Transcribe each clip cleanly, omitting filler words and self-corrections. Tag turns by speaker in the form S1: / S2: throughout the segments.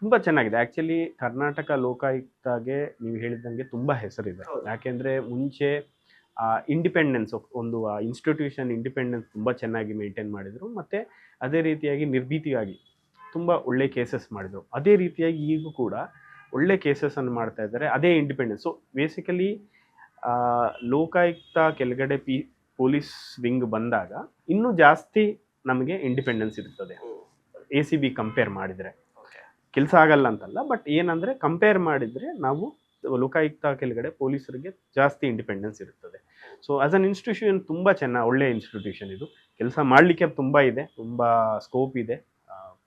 S1: ತುಂಬಾ ಚೆನ್ನಾಗಿದೆ. ಆಕ್ಚುಲಿ ಕರ್ನಾಟಕ ಲೋಕಾಯುಕ್ತಗೆ ನೀವು ಹೇಳಿದಂಗೆ ತುಂಬಾ ಹೆಸರಿದೆ. ಯಾಕೆಂದ್ರೆ ಮುಂಚೆ ಇಂಡಿಪೆಂಡೆನ್ಸ್ ಒಂದು ಇನ್ಸ್ಟಿಟ್ಯೂಷನ್ ಇಂಡಿಪೆಂಡೆನ್ಸ್ ತುಂಬಾ ಚೆನ್ನಾಗಿ ಮೇಂಟೈನ್ ಮಾಡಿದ್ರು. ಮತ್ತೆ ಅದೇ ರೀತಿಯಾಗಿ ನಿರ್ಭೀತಿಯಾಗಿ ತುಂಬಾ ಒಳ್ಳೆ ಕೇಸಸ್ ಮಾಡಿದ್ರು. ಅದೇ ರೀತಿಯಾಗಿ ಈಗೂ ಕೂಡ ಒಳ್ಳೆ ಕೇಸಸ್ ಅನ್ನು ಮಾಡ್ತಾ ಇದ್ದಾರೆ. ಅದೇ ಇಂಡಿಪೆಂಡೆನ್ಸ್. ಸೊ ಬೇಸಿಕಲಿ ಲೋಕಾಯುಕ್ತ ಕೆಳಗಡೆ ಪೊಲೀಸ್ ವಿಂಗ್ ಬಂದಾಗ ಇನ್ನೂ ಜಾಸ್ತಿ ನಮಗೆ ಇಂಡಿಪೆಂಡೆನ್ಸ್ ಇರ್ತದೆ. ACB ಕಂಪೇರ್ ಮಾಡಿದರೆ ಕೆಲಸ ಆಗಲ್ಲ ಅಂತಲ್ಲ, ಬಟ್ ಏನಂದರೆ ಕಂಪೇರ್ ಮಾಡಿದರೆ ನಾವು ಲೋಕಾಯುಕ್ತ ಕೆಳಗಡೆ ಪೊಲೀಸರಿಗೆ ಜಾಸ್ತಿ ಇಂಡಿಪೆಂಡೆನ್ಸ್ ಇರುತ್ತದೆ. ಸೊ ಆಸ್ ಅನ್ ಇನ್ಸ್ಟಿಟ್ಯೂಷನ್ ತುಂಬ ಒಳ್ಳೆ ಇನ್ಸ್ಟಿಟ್ಯೂಷನ್ ಇದು. ಕೆಲಸ ಮಾಡಲಿಕ್ಕೆ ತುಂಬ ಇದೆ, ತುಂಬ ಸ್ಕೋಪ್ ಇದೆ.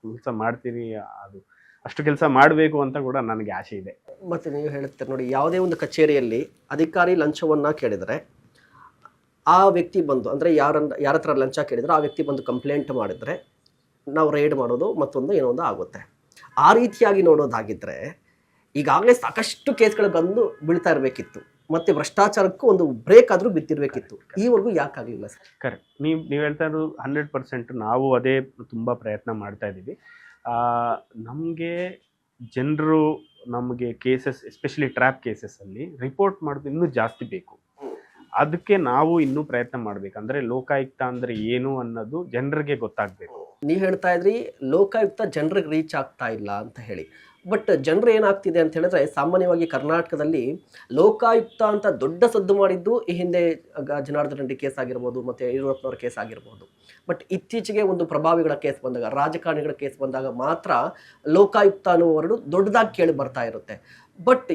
S1: ಕೆಲಸ ಮಾಡ್ತೀರಿ, ಅದು ಅಷ್ಟು ಕೆಲಸ ಮಾಡಬೇಕು ಅಂತ ಕೂಡ ನನಗೆ ಆಸೆ ಇದೆ.
S2: ಮತ್ತು ನೀವು ಹೇಳ್ತೀರಿ ನೋಡಿ, ಯಾವುದೇ ಒಂದು ಕಚೇರಿಯಲ್ಲಿ ಅಧಿಕಾರಿ ಲಂಚವನ್ನು ಕೇಳಿದರೆ ಆ ವ್ಯಕ್ತಿ ಬಂದು, ಅಂದರೆ ಯಾರ ಹತ್ರ ಲಂಚ ಕೇಳಿದರೆ ಆ ವ್ಯಕ್ತಿ ಬಂದು ಕಂಪ್ಲೇಂಟ್ ಮಾಡಿದರೆ ನಾವು ರೈಡ್ ಮಾಡೋದು ಮತ್ತೊಂದು ಏನೋ ಒಂದು ಆಗುತ್ತೆ. ಆ ರೀತಿಯಾಗಿ ನೋಡೋದಾಗಿದ್ದರೆ ಈಗಾಗಲೇ ಸಾಕಷ್ಟು ಕೇಸ್ಗಳು ಬಂದು ಬೀಳ್ತಾ ಇರಬೇಕಿತ್ತು, ಮತ್ತು ಭ್ರಷ್ಟಾಚಾರಕ್ಕೂ ಒಂದು ಬ್ರೇಕ್ ಆದರೂ ಬಿದ್ದಿರಬೇಕಿತ್ತು. ಈವರೆಗೂ ಯಾಕಾಗಲಿಲ್ಲ ಸರ್?
S1: ಕರೆಕ್ಟ್. ನೀವು ಹೇಳ್ತಾ ಇರೋದು 100%. ನಾವು ಅದೇ ತುಂಬ ಪ್ರಯತ್ನ ಮಾಡ್ತಾ ಇದ್ದೀವಿ. ನಮಗೆ ಜನರು ನಮಗೆ ಕೇಸಸ್, ಎಸ್ಪೆಷಲಿ ಟ್ರ್ಯಾಪ್ ಕೇಸಸ್ಸಲ್ಲಿ ರಿಪೋರ್ಟ್ ಮಾಡೋದು ಇನ್ನೂ ಜಾಸ್ತಿ ಬೇಕು. ಅದಕ್ಕೆ ನಾವು ಇನ್ನೂ ಪ್ರಯತ್ನ ಮಾಡಬೇಕು. ಅಂದರೆ ಲೋಕಾಯುಕ್ತ ಅಂದರೆ ಏನು ಅನ್ನೋದು ಜನರಿಗೆ ಗೊತ್ತಾಗಬೇಕು.
S2: ನೀವು ಹೇಳ್ತಾ ಇದ್ರಿ ಲೋಕಾಯುಕ್ತ ಜನರಿಗೆ ರೀಚ್ ಆಗ್ತಾ ಇಲ್ಲ ಅಂತ ಹೇಳಿ. ಬಟ್ ಜನರು ಏನಾಗ್ತಿದೆ ಅಂತ ಹೇಳಿದ್ರೆ, ಸಾಮಾನ್ಯವಾಗಿ ಕರ್ನಾಟಕದಲ್ಲಿ ಲೋಕಾಯುಕ್ತ ಅಂತ ದೊಡ್ಡ ಸದ್ದು ಮಾಡಿದ್ದು ಈ ಹಿಂದೆ ಜನಾರ್ದನ್ ರೆಡ್ಡಿ ಕೇಸ್ ಆಗಿರ್ಬೋದು, ಮತ್ತು ಯಡಿಯೂರಪ್ಪನವರ ಕೇಸ್ ಆಗಿರ್ಬೋದು. ಬಟ್ ಇತ್ತೀಚೆಗೆ ಒಂದು ಪ್ರಭಾವಿಗಳ ಕೇಸ್ ಬಂದಾಗ, ರಾಜಕಾರಣಿಗಳ ಕೇಸ್ ಬಂದಾಗ ಮಾತ್ರ ಲೋಕಾಯುಕ್ತ ಅನ್ನೋ ವರ್ಡ್ ದೊಡ್ಡದಾಗಿ ಕೇಳಿ ಬರ್ತಾ ಇರುತ್ತೆ. ಬಟ್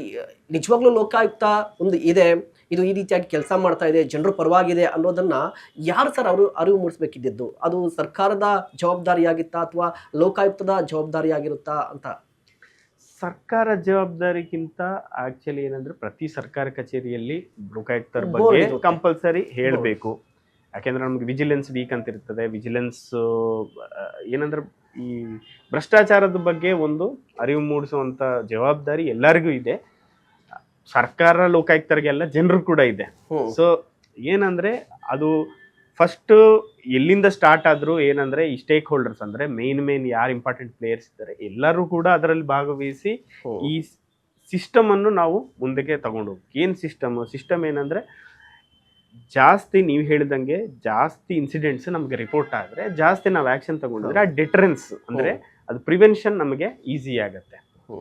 S2: ನಿಜವಾಗ್ಲೂ ಲೋಕಾಯುಕ್ತ ಒಂದು ಇದೆ, ಇದು ಈ ರೀತಿಯಾಗಿ ಕೆಲಸ ಮಾಡ್ತಾ ಇದೆ, ಜನರು ಪರವಾಗಿದೆ ಅನ್ನೋದನ್ನ ಯಾರು ಸರ್ ಅರಿವು ಮೂಡಿಸ್ಬೇಕಿದ್ದು? ಅದು ಸರ್ಕಾರದ ಜವಾಬ್ದಾರಿಯಾಗಿತ್ತಾ ಅಥವಾ ಲೋಕಾಯುಕ್ತದ ಜವಾಬ್ದಾರಿಯಾಗಿರುತ್ತಾ ಅಂತ?
S1: ಸರ್ಕಾರ ಜವಾಬ್ದಾರಿಗಿಂತ ಆಕ್ಚುಲಿ ಏನಂದ್ರೆ ಪ್ರತಿ ಸರ್ಕಾರ ಕಚೇರಿಯಲ್ಲಿ ಲೋಕಾಯುಕ್ತರ ಬಗ್ಗೆ ಕಂಪಲ್ಸರಿ ಹೇಳಬೇಕು. ಯಾಕೆಂದ್ರೆ ನಮ್ಗೆ ವಿಜಿಲೆನ್ಸ್ ವೀಕ್ ಅಂತ ಇರ್ತದೆ. ವಿಜಿಲೆನ್ಸ್ ಏನಂದ್ರೆ ಈ ಭ್ರಷ್ಟಾಚಾರದ ಬಗ್ಗೆ ಒಂದು ಅರಿವು ಮೂಡಿಸುವಂತ ಜವಾಬ್ದಾರಿ ಎಲ್ಲರಿಗೂ ಇದೆ. ಸರ್ಕಾರ ಲೋಕಾಯುಕ್ತರಿಗೆಲ್ಲ ಜನರು ಕೂಡ ಇದೆ. ಸೊ ಏನಂದ್ರೆ ಅದು ಫಸ್ಟ್ ಎಲ್ಲಿಂದ ಸ್ಟಾರ್ಟ್ ಆದ್ರು ಏನಂದ್ರೆ ಈ ಸ್ಟೇಕ್ ಹೋಲ್ಡರ್ಸ್ ಅಂದ್ರೆ ಮೇನ್ ಯಾರು ಇಂಪಾರ್ಟೆಂಟ್ ಪ್ಲೇಯರ್ಸ್ ಇದ್ದಾರೆ ಎಲ್ಲರೂ ಕೂಡ ಅದರಲ್ಲಿ ಭಾಗವಹಿಸಿ ಈ ಸಿಸ್ಟಮ್ ಅನ್ನು ನಾವು ಮುಂದಕ್ಕೆ ತಗೊಂಡು ಹೋಗಿ. ಏನ್ ಸಿಸ್ಟಮ್ ಏನಂದ್ರೆ ಜಾಸ್ತಿ ನೀವು ಹೇಳಿದಂಗೆ ಜಾಸ್ತಿ ಇನ್ಸಿಡೆಂಟ್ಸ್ ನಮಗೆ ರಿಪೋರ್ಟ್ ಆದ್ರೆ ಜಾಸ್ತಿ ನಾವು ಆಕ್ಷನ್ ತಗೊಂಡಿದ್ರೆ ಆ ಡಿಟರೆನ್ಸ್ ಅಂದ್ರೆ ಅದು ಪ್ರಿವೆನ್ಷನ್ ನಮಗೆ ಈಸಿ ಆಗುತ್ತೆ.